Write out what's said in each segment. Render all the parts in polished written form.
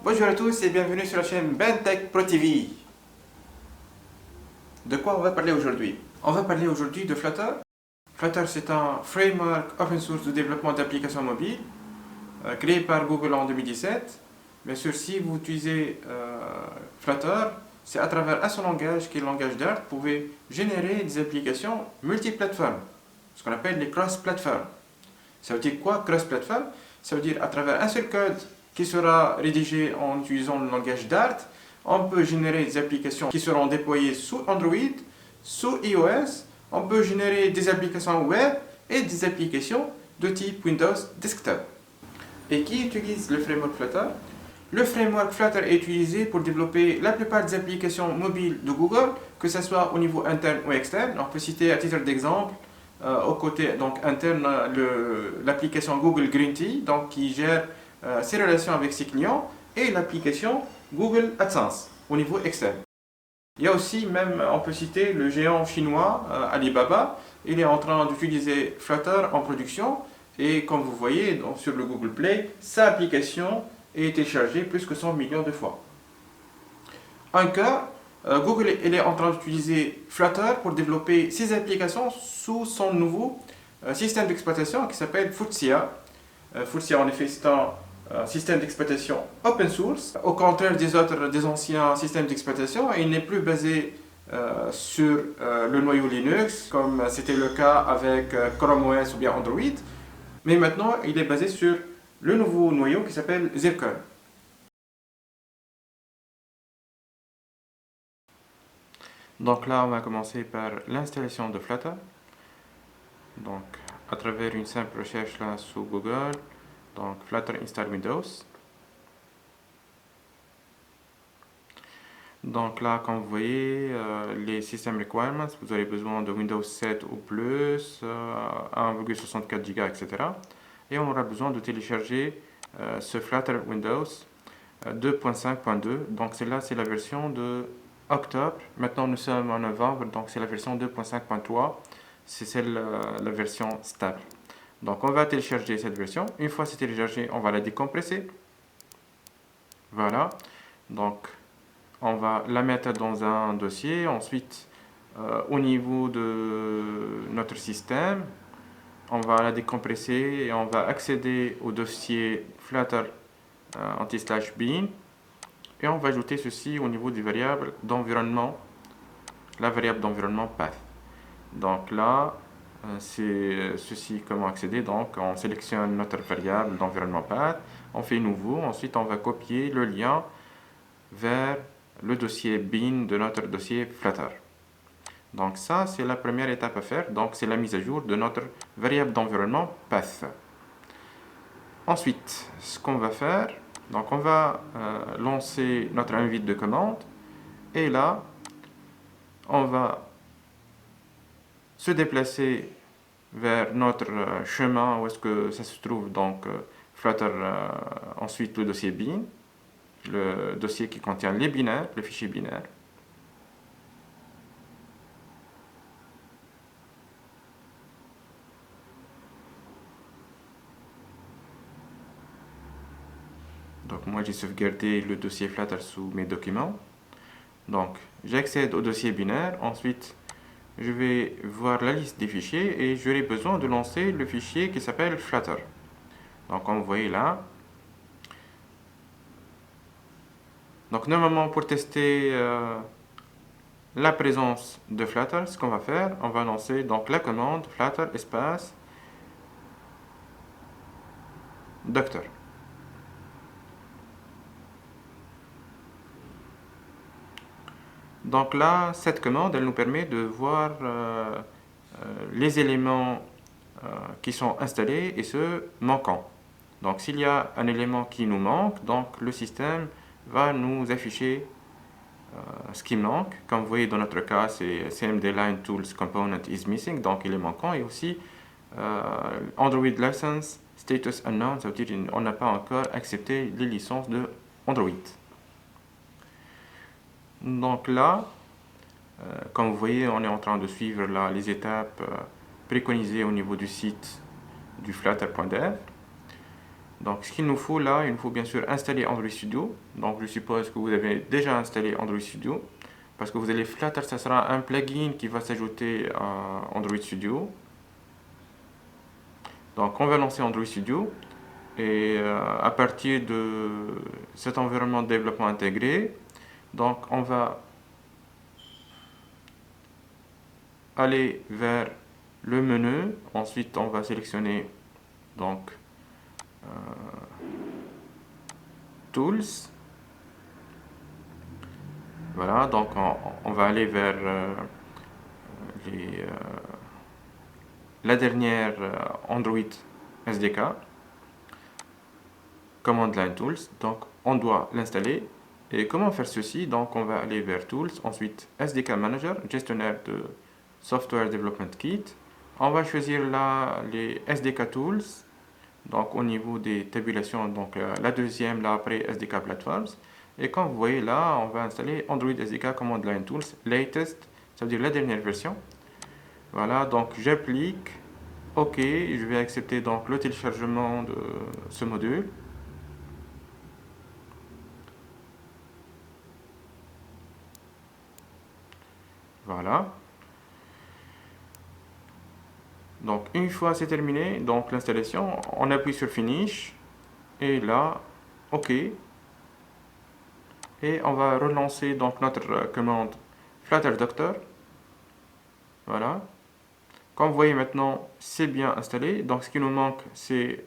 Bonjour à tous et bienvenue sur la chaîne BenTech Pro TV. De quoi on va parler aujourd'hui? On va parler aujourd'hui de Flutter. Flutter, c'est un framework open source de développement d'applications mobiles créé par Google en 2017. Bien sûr, si vous utilisez Flutter, c'est à travers un seul langage qui est le langage Dart, vous pouvez générer des applications multiplateformes, ce qu'on appelle les cross-platforms. Ça veut dire quoi, cross-platform? Ça veut dire à travers un seul code qui sera rédigé en utilisant le langage Dart, on peut générer des applications qui seront déployées sous Android, sous iOS, on peut générer des applications web et des applications de type Windows Desktop. Et qui utilise le framework Flutter? Le framework Flutter est utilisé pour développer la plupart des applications mobiles de Google, que ce soit au niveau interne ou externe. On peut citer à titre d'exemple au côté donc interne l'application Google Green Tea donc qui gère ses relations avec ses clients et l'application Google AdSense au niveau externe. Il y a aussi même, on peut citer le géant chinois Alibaba. Il est en train d'utiliser Flutter en production et comme vous voyez donc, sur le Google Play, sa application est téléchargée plus que 100 millions de fois. Un cas, Google est en train d'utiliser Flutter pour développer ses applications sous son nouveau système d'exploitation qui s'appelle Fuchsia. Fuchsia, en effet, c'est un système d'exploitation open source. Au contraire des anciens systèmes d'exploitation, il n'est plus basé sur le noyau Linux, comme c'était le cas avec Chrome OS ou bien Android, mais maintenant il est basé sur le nouveau noyau qui s'appelle Zircon. Donc là, on va commencer par l'installation de Flutter. Donc, à travers une simple recherche là sur Google, donc Flutter Install Windows. Donc là, comme vous voyez, les system requirements, vous aurez besoin de Windows 7 ou plus, 1,64 Go, etc. Et on aura besoin de télécharger ce Flutter Windows 2.5.2. Donc celle-là, c'est la version de octobre. Maintenant, nous sommes en novembre, donc c'est la version 2.5.3. C'est celle, la version stable. Donc on va télécharger cette version. Une fois c'est téléchargé, on va la décompresser. Voilà. Donc on va la mettre dans un dossier. Ensuite, au niveau de notre système, on va la décompresser et on va accéder au dossier Flutter anti/bin et on va ajouter ceci au niveau des variables d'environnement, la variable d'environnement path. Donc là, c'est ceci comment accéder. Donc on sélectionne notre variable d'environnement path, on fait nouveau, ensuite on va copier le lien vers le dossier bin de notre dossier Flutter. Donc ça, c'est la première étape à faire. Donc c'est la mise à jour de notre variable d'environnement path. Ensuite, ce qu'on va faire, donc on va lancer notre invite de commande et là, on va se déplacer vers notre chemin où est-ce que ça se trouve, donc Flutter, ensuite le dossier bin, le dossier qui contient les binaires, le fichier binaire. Donc moi j'ai sauvegardé le dossier Flutter sous mes documents. Donc j'accède au dossier binaire, ensuite je vais voir la liste des fichiers et j'aurai besoin de lancer le fichier qui s'appelle Flutter. Donc comme vous voyez là. Donc normalement pour tester la présence de Flutter, ce qu'on va faire, on va lancer donc la commande Flutter espace doctor. Donc là, cette commande, elle nous permet de voir les éléments qui sont installés et ceux manquants. Donc s'il y a un élément qui nous manque, donc le système va nous afficher ce qui manque. Comme vous voyez dans notre cas, c'est CMD Line Tools Component is missing, donc il est manquant. Et aussi Android License Status Unknown, ça veut dire qu'on n'a pas encore accepté les licences de Android. Donc là, comme vous voyez, on est en train de suivre là, les étapes préconisées au niveau du site du flutter.dev. Donc ce qu'il nous faut là, il nous faut bien sûr installer Android Studio. Donc je suppose que vous avez déjà installé Android Studio. Parce que vous allez Flutter, ça sera un plugin qui va s'ajouter à Android Studio. Donc on va lancer Android Studio. Et à partir de cet environnement de développement intégré, donc on va aller vers le menu. Ensuite on va sélectionner donc Tools. Voilà, donc on va aller vers la dernière Android SDK, Command Line Tools. Donc on doit l'installer. Et comment faire ceci? Donc on va aller vers Tools, ensuite SDK Manager, gestionnaire de Software Development Kit. On va choisir là les SDK Tools, donc au niveau des tabulations, donc la deuxième là après SDK Platforms. Et comme vous voyez là, on va installer Android SDK Command Line Tools Latest, ça veut dire la dernière version. Voilà, donc j'applique, OK, je vais accepter donc le téléchargement de ce module. Voilà. Donc une fois c'est terminé, donc l'installation, on appuie sur Finish et là, OK. Et on va relancer donc notre commande Flutter Doctor. Voilà. Comme vous voyez maintenant, c'est bien installé. Donc ce qui nous manque, c'est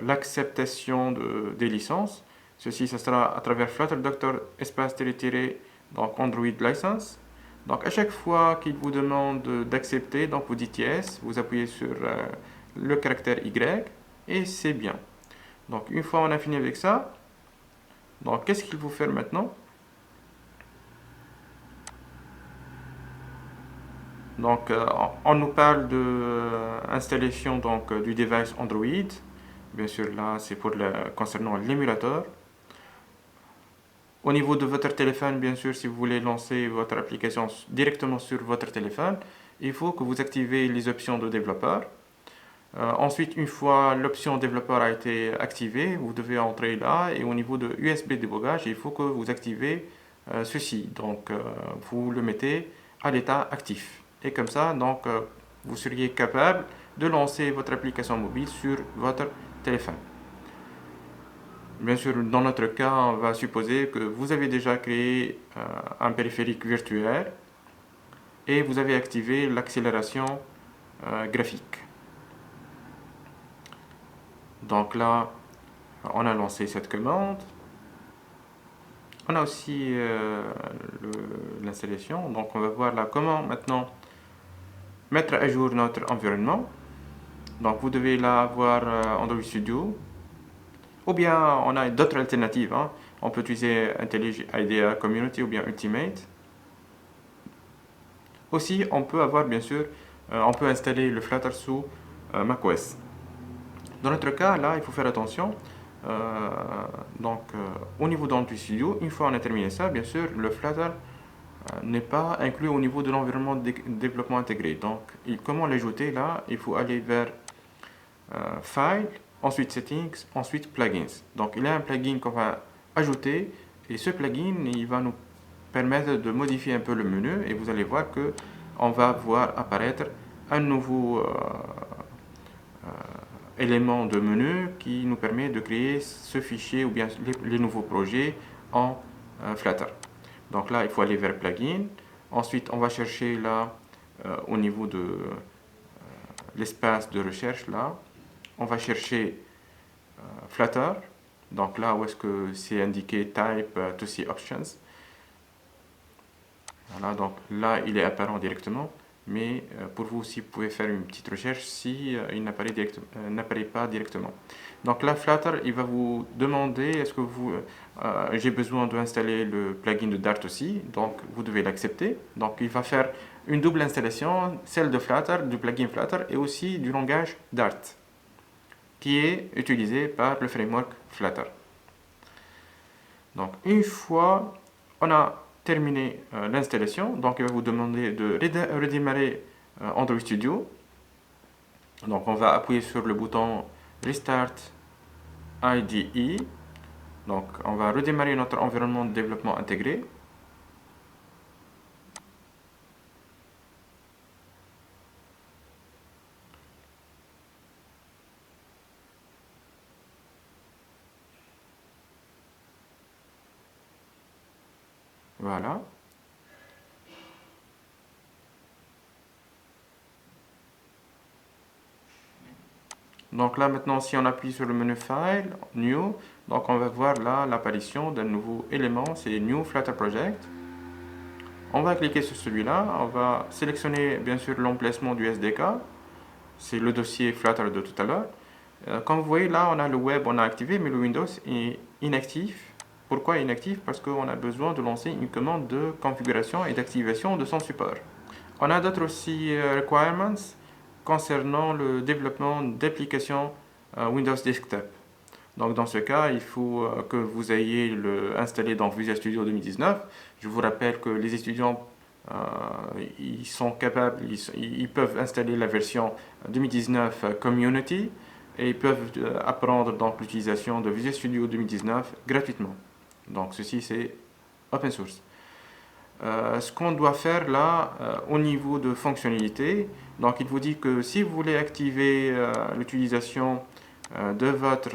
l'acceptation des licences. Ceci, ça sera à travers Flutter Doctor espace tiré donc Android License. Donc à chaque fois qu'il vous demande d'accepter, donc vous dites yes, vous appuyez sur le caractère Y et c'est bien. Donc une fois on a fini avec ça, donc qu'est-ce qu'il faut faire maintenant? Donc on nous parle de installation donc du device Android. Bien sûr là c'est pour concernant l'émulateur. Au niveau de votre téléphone, bien sûr, si vous voulez lancer votre application directement sur votre téléphone, il faut que vous activez les options de développeur. Ensuite, une fois l'option développeur a été activée, vous devez entrer là et au niveau de USB débogage, il faut que vous activez ceci. Donc, vous le mettez à l'état actif. Et comme ça, donc, vous seriez capable de lancer votre application mobile sur votre téléphone. Bien sûr, dans notre cas, on va supposer que vous avez déjà créé un périphérique virtuel et vous avez activé l'accélération graphique. Donc là, on a lancé cette commande. On a aussi l'installation. Donc on va voir là comment maintenant mettre à jour notre environnement. Donc vous devez là avoir Android Studio. Ou bien on a d'autres alternatives. Hein. On peut utiliser IntelliJ IDEA Community ou bien Ultimate. Aussi, on peut avoir bien sûr, on peut installer le Flutter sous macOS. Dans notre cas, là, il faut faire attention. Au niveau d'Android Studio, une fois on a terminé ça, bien sûr, le Flutter n'est pas inclus au niveau de l'environnement de développement intégré. Donc, comment l'ajouter là? Il faut aller vers File, ensuite Settings, ensuite Plugins. Donc, il y a un plugin qu'on va ajouter et ce plugin, il va nous permettre de modifier un peu le menu et vous allez voir que on va voir apparaître un nouveau élément de menu qui nous permet de créer ce fichier ou bien les nouveaux projets en Flutter. Donc là, il faut aller vers Plugin. Ensuite, on va chercher là au niveau de l'espace de recherche là. On va chercher Flutter. Donc là où est-ce que c'est indiqué Type to see Options. Voilà, donc là, il est apparent directement. Mais pour vous aussi, vous pouvez faire une petite recherche si il n'apparaît pas directement. Donc là, Flutter, il va vous demander est-ce que j'ai besoin d'installer le plugin de Dart aussi. Donc vous devez l'accepter. Donc il va faire une double installation, celle de Flutter, du plugin Flutter et aussi du langage Dart, qui est utilisé par le framework Flutter. Donc une fois on a terminé l'installation, donc il va vous demander de redémarrer Android Studio. Donc on va appuyer sur le bouton Restart IDE. Donc, on va redémarrer notre environnement de développement intégré. Voilà. Donc là maintenant, si on appuie sur le menu File, New, donc on va voir là l'apparition d'un nouveau élément, c'est New Flutter Project. On va cliquer sur celui-là, on va sélectionner bien sûr l'emplacement du SDK, c'est le dossier Flutter de tout à l'heure. Comme vous voyez là, on a le web, on a activé, mais le Windows est inactif. Pourquoi inactif? Parce qu'on a besoin de lancer une commande de configuration et d'activation de son support. On a d'autres aussi requirements concernant le développement d'applications Windows Desktop. Donc dans ce cas, il faut que vous ayez installé dans Visual Studio 2019. Je vous rappelle que les étudiants ils sont capables, ils peuvent installer la version 2019 Community et ils peuvent apprendre donc l'utilisation de Visual Studio 2019 gratuitement. Donc ceci c'est open source. Ce qu'on doit faire là au niveau de fonctionnalité, donc il vous dit que si vous voulez activer l'utilisation de votre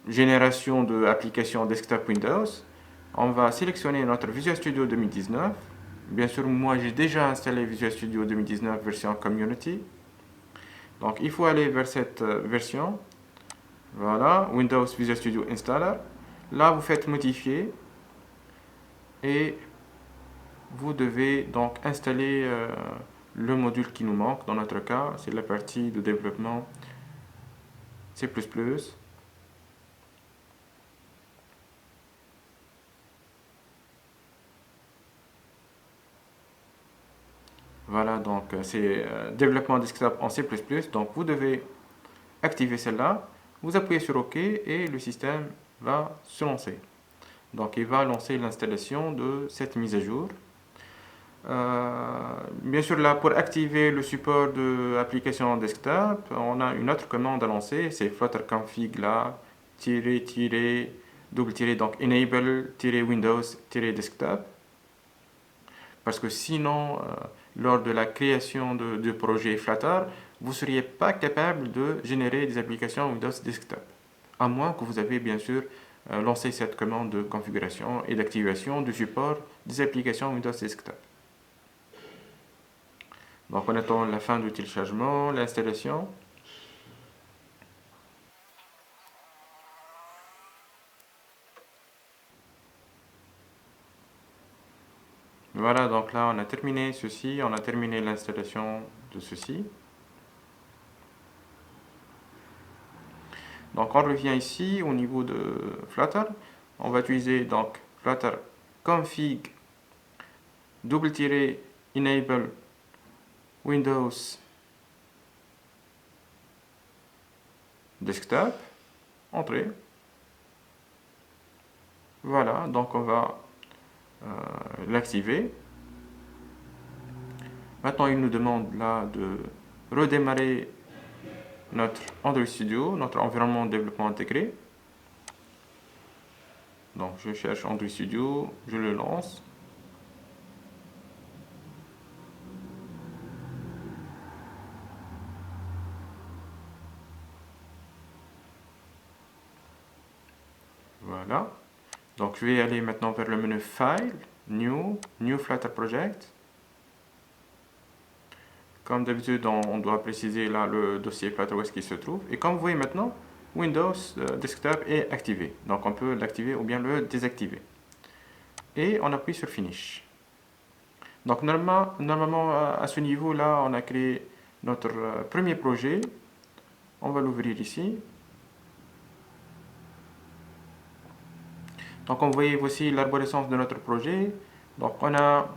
génération d'applications desktop Windows, on va sélectionner notre Visual Studio 2019. Bien sûr, moi j'ai déjà installé Visual Studio 2019 version Community. Donc il faut aller vers cette version. Voilà, Windows Visual Studio Installer. Là, vous faites modifier et vous devez donc installer le module qui nous manque. Dans notre cas, c'est la partie de développement C++. Voilà, donc c'est développement desktop en C++. Donc vous devez activer celle-là, vous appuyez sur OK et le système va se lancer. Donc il va lancer l'installation de cette mise à jour. Bien sûr, là, pour activer le support de l'application desktop, on a une autre commande à lancer, c'est flutter config là, double tiré, donc enable Windows desktop. Parce que sinon, lors de la création de projet Flutter, vous ne seriez pas capable de générer des applications Windows desktop. À moins que vous avez bien sûr lancé cette commande de configuration et d'activation du support des applications Windows desktop. Donc on attend la fin du téléchargement, l'installation. Voilà, donc là on a terminé ceci, on a terminé l'installation de ceci. Donc on revient ici au niveau de Flutter. On va utiliser donc Flutter config double tiré enable Windows desktop. Entrée. Voilà, donc on va l'activer. Maintenant il nous demande là de redémarrer notre Android Studio, notre environnement de développement intégré. Donc je cherche Android Studio, je le lance. Voilà. Donc je vais aller maintenant vers le menu File, New Flutter Project. Comme d'habitude, on doit préciser là le dossier Flutter où est-ce qu'il se trouve. Et comme vous voyez maintenant, Windows Desktop est activé. Donc on peut l'activer ou bien le désactiver. Et on appuie sur Finish. Donc normalement à ce niveau-là, on a créé notre premier projet. On va l'ouvrir ici. Donc on voit voici l'arborescence de notre projet. Donc on a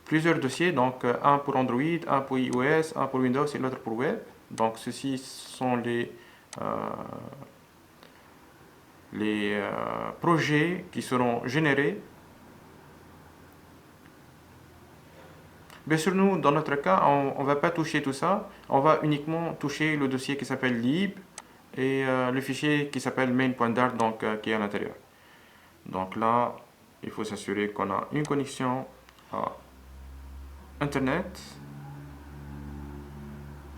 plusieurs dossiers, donc un pour Android, un pour iOS, un pour Windows et l'autre pour Web. Donc ceci sont les projets qui seront générés Bien sûr, nous, dans notre cas, on ne va pas toucher tout ça. On va uniquement toucher le dossier qui s'appelle lib et le fichier qui s'appelle main.dart, donc qui est à l'intérieur. Donc là, il faut s'assurer qu'on a une connexion à Internet.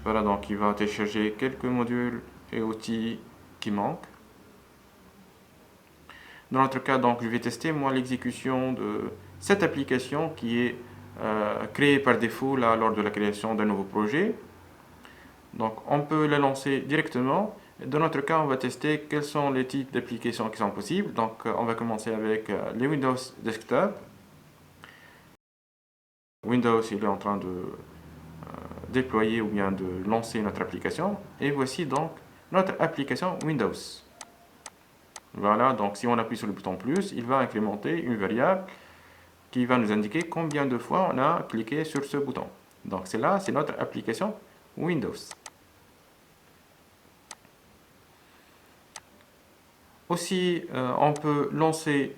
Voilà, donc il va télécharger quelques modules et outils qui manquent. Dans notre cas, donc, je vais tester moi l'exécution de cette application qui est créée par défaut là, lors de la création d'un nouveau projet. Donc on peut la lancer directement. Dans notre cas, on va tester quels sont les types d'applications qui sont possibles. Donc on va commencer avec les Windows Desktop. Windows, il est en train de déployer ou bien de lancer notre application. Et voici donc notre application Windows. Voilà, donc si on appuie sur le bouton plus, il va incrémenter une variable qui va nous indiquer combien de fois on a cliqué sur ce bouton. Donc c'est là, c'est notre application Windows. Aussi, on peut lancer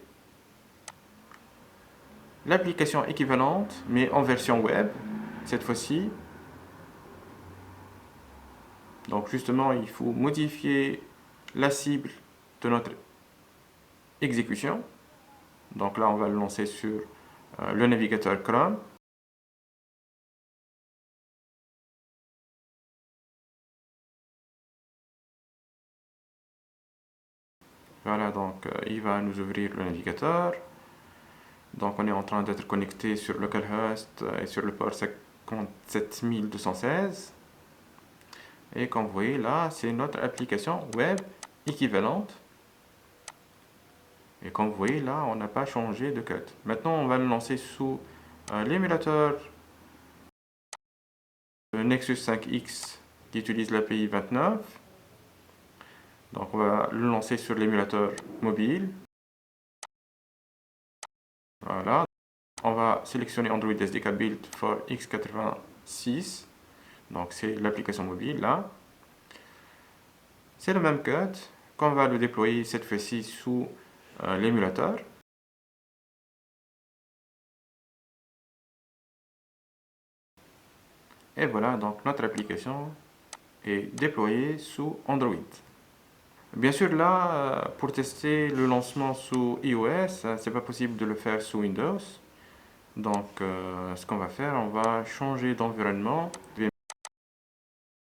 l'application équivalente, mais en version web, cette fois-ci. Donc justement, il faut modifier la cible de notre exécution. Donc là, on va le lancer sur le navigateur Chrome. Voilà, donc il va nous ouvrir le navigateur. Donc on est en train d'être connecté sur localhost et sur le port 57216. Et comme vous voyez là, c'est notre application web équivalente. Et comme vous voyez là, on n'a pas changé de code. Maintenant, on va le lancer sous l'émulateur Nexus 5X qui utilise l'API 29. Donc on va le lancer sur l'émulateur mobile. Voilà. On va sélectionner Android SDK Build for x86. Donc c'est l'application mobile là. C'est le même code qu'on va le déployer cette fois-ci sous l'émulateur. Et voilà, donc notre application est déployée sous Android. Bien sûr, là, pour tester le lancement sous iOS, c'est pas possible de le faire sous Windows. Donc, ce qu'on va faire, on va changer d'environnement,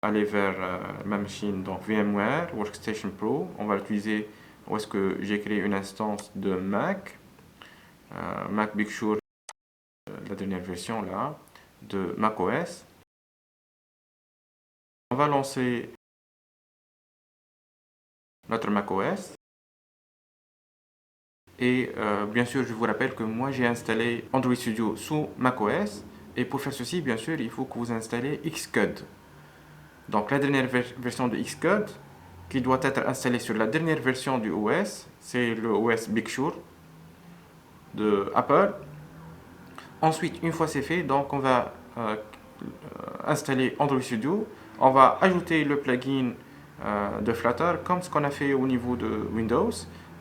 aller vers ma machine, donc VMware Workstation Pro. On va l'utiliser où est-ce que j'ai créé une instance de Mac, Mac Big Sur, la dernière version là, de macOS. On va lancer notre macOS. Et bien sûr, je vous rappelle que moi j'ai installé Android Studio sous macOS. Et pour faire ceci, bien sûr, il faut que vous installez Xcode. Donc la dernière version de Xcode, qui doit être installée sur la dernière version du OS, c'est le OS Big Sur de Apple. Ensuite, une fois c'est fait, donc on va installer Android Studio. On va ajouter le plugin de Flutter comme ce qu'on a fait au niveau de Windows.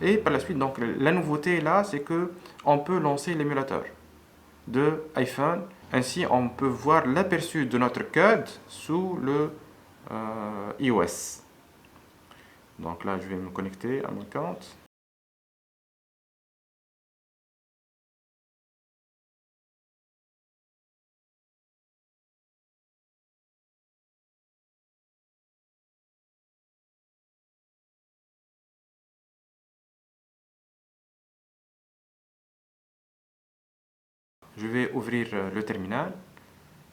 Et par la suite, donc la nouveauté là, c'est que on peut lancer l'émulateur de iPhone. Ainsi, on peut voir l'aperçu de notre code sous le iOS. Donc là, je vais me connecter à mon compte. Je vais ouvrir le terminal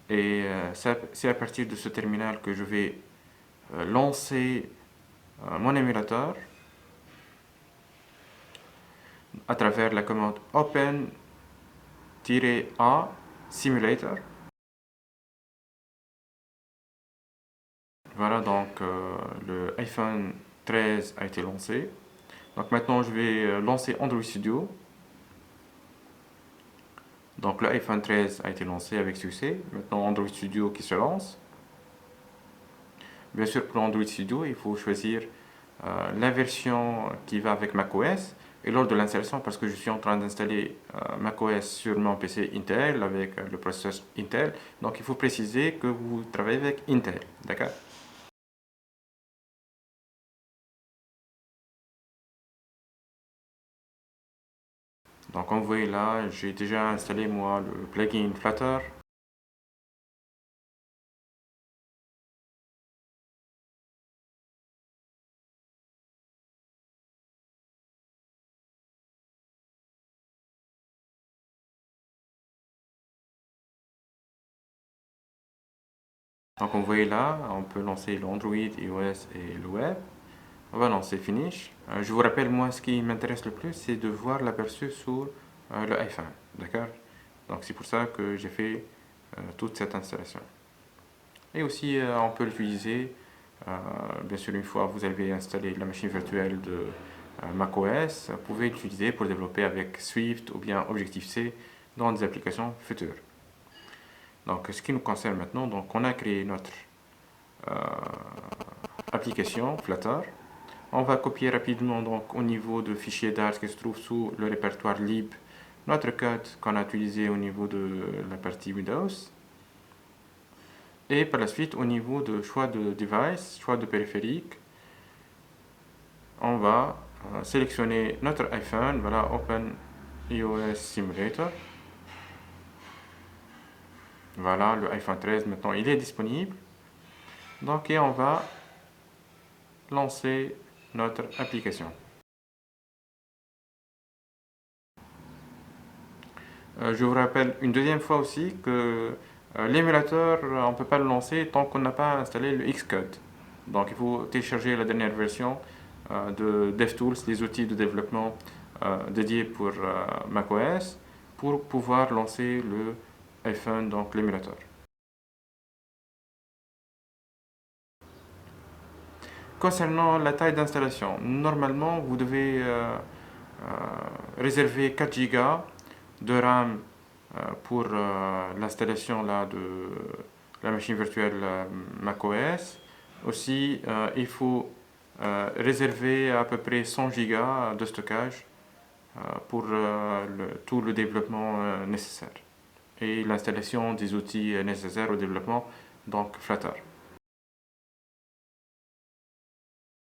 et c'est à partir de ce terminal que je vais lancer mon émulateur à travers la commande open-a simulator. Voilà, donc le iPhone 13 a été lancé. Donc maintenant je vais lancer Android Studio. Donc le iPhone 13 a été lancé avec succès. Maintenant Android Studio qui se lance. Bien sûr, pour Android Studio, il faut choisir la version qui va avec macOS. Et lors de l'installation, parce que je suis en train d'installer macOS sur mon PC Intel avec le processeur Intel, donc il faut préciser que vous travaillez avec Intel, d'accord? Donc comme vous voyez là, j'ai déjà installé moi le plugin Flutter. Donc comme vous voyez là, on peut lancer l'Android, iOS et le web. On va lancer Finish. Je vous rappelle, moi, ce qui m'intéresse le plus, c'est de voir l'aperçu sur le iPhone. D'accord? Donc c'est pour ça que j'ai fait toute cette installation. Et aussi, on peut l'utiliser, bien sûr, une fois que vous avez installé la machine virtuelle de macOS, vous pouvez l'utiliser pour développer avec Swift ou bien Objective-C dans des applications futures. Donc, ce qui nous concerne maintenant, donc, on a créé notre euh, application Flutter. On va copier rapidement donc au niveau de fichier Dart qui se trouve sous le répertoire lib notre code qu'on a utilisé au niveau de la partie Windows. Et par la suite, au niveau de choix de device, choix de périphérique, on va sélectionner notre iPhone, voilà, Open iOS Simulator. Voilà, le iPhone 13 maintenant il est disponible. Donc, et on va lancer notre application. Je vous rappelle une deuxième fois aussi que l'émulateur, on ne peut pas le lancer tant qu'on n'a pas installé le Xcode. Donc il faut télécharger la dernière version de DevTools, les outils de développement dédiés pour macOS, pour pouvoir lancer le iPhone, donc l'émulateur. Concernant la taille d'installation, normalement vous devez réserver 4 Go de RAM pour l'installation de la machine virtuelle macOS. Aussi, il faut réserver à peu près 100 Go de stockage pour tout le développement nécessaire et l'installation des outils nécessaires au développement, donc Flutter.